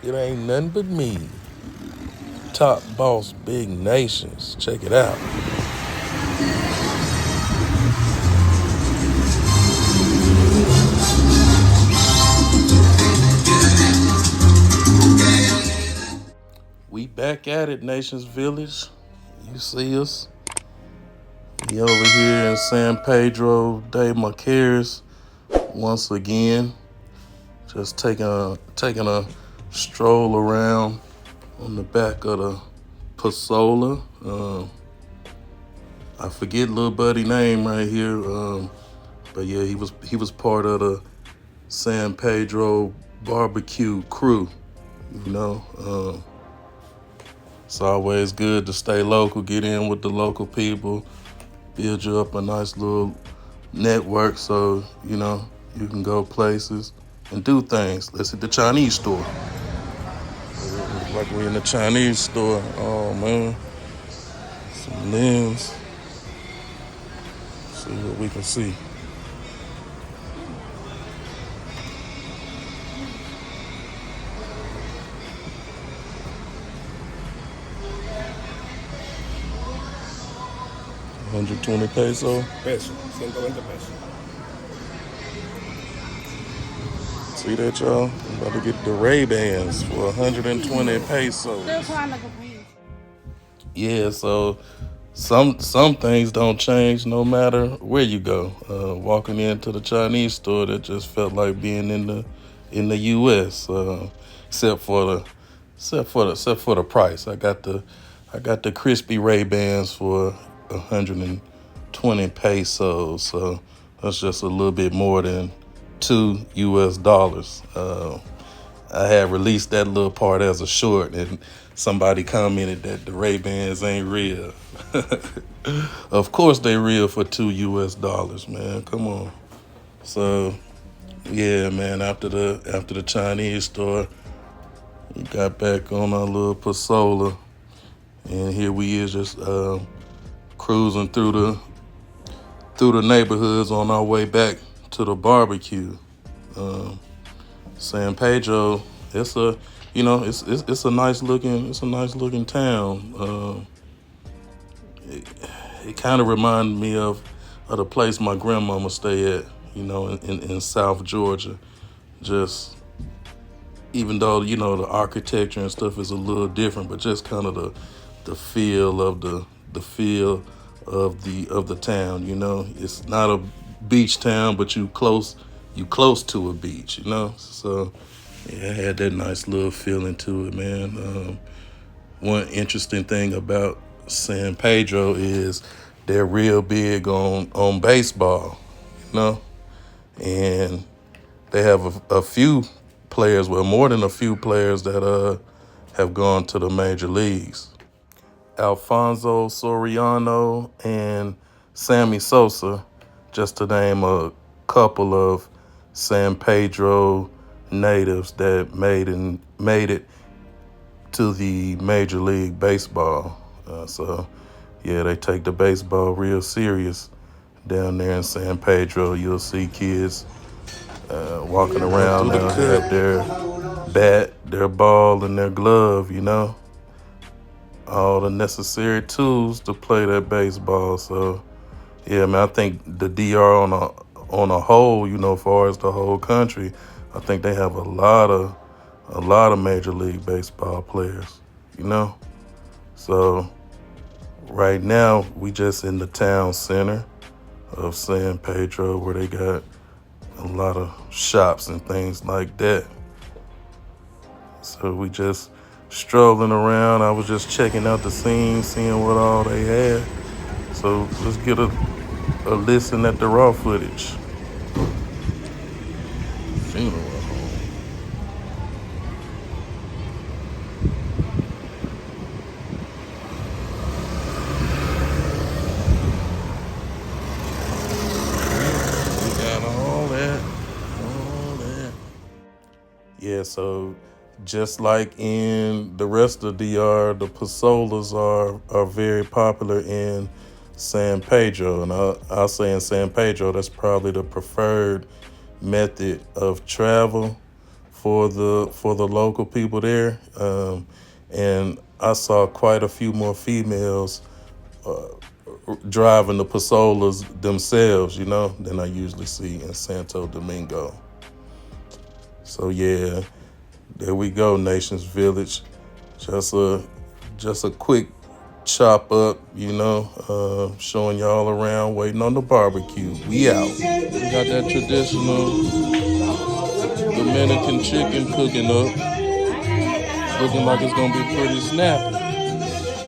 It ain't nothing but me. Top boss, big nations. Check it out. We back at it, Nations Village. You see us. We over here in San Pedro de Macorís once again. Just taking a stroll around on the back of the pasola. I forget little buddy name right here, but yeah, he was part of the San Pedro barbecue crew. You know, it's always good to stay local, get in with the local people, build you up a nice little network, so you know you can go places and do things. Let's hit the Chinese store. Like we're in the Chinese store. Oh man, some limbs. See what we can see. $120 Peso, 120 pesos. See that, y'all? I'm about to get the Ray-Bans for 120 pesos. Still trying to breathe. Yeah, so some things don't change no matter where you go. Walking into the Chinese store, that just felt like being in the U.S. Except for the price. I got the crispy Ray-Bans for 120 pesos. So that's just a little bit more than $2. I had released that little part as a short, and somebody commented that the Ray-Bans ain't real. Of course they real for $2, man. Come on. So yeah, man. After the Chinese store, we got back on our little pasola, and here we is just cruising through the neighborhoods on our way back to the barbecue. San Pedro, it's a nice looking town. It kind of reminded me of the place my grandmama stay at, you know, in South Georgia. Just even though you know the architecture and stuff is a little different, but just kind of the feel of the town. You know, it's not a beach town, but you close to a beach. You know, so yeah, it had that nice little feeling to it, man. One interesting thing about San Pedro is they're real big on baseball, you know, and they have a few players, well, more than a few players that have gone to the major leagues. Alfonso Soriano and Sammy Sosa, just to name a couple of San Pedro natives that made it to the Major League Baseball. So yeah, they take the baseball real serious down there in San Pedro. You'll see kids walking around. They'll have their bat, their ball, and their glove, you know. All the necessary tools to play that baseball. So yeah, man, I think the DR on a whole, you know, as far as the whole country, I think they have a lot of Major League Baseball players, you know. So right now we just in the town center of San Pedro, where they got a lot of shops and things like that. So we just strolling around. I was just checking out the scene, seeing what all they had. So let's get a listen at the raw footage. Funeral home. We got all that. Yeah, so just like in the rest of DR, the pasolas are very popular in San Pedro. And I'll say in San Pedro, that's probably the preferred method of travel for the local people there, and I saw quite a few more females driving the pasolas themselves, than I usually see in Santo Domingo. So yeah, there we go, Nations Village. Just a quick chop up, showing y'all around, waiting on the barbecue. We out. We got that traditional Dominican chicken cooking up. Looking like it's gonna be pretty snappy.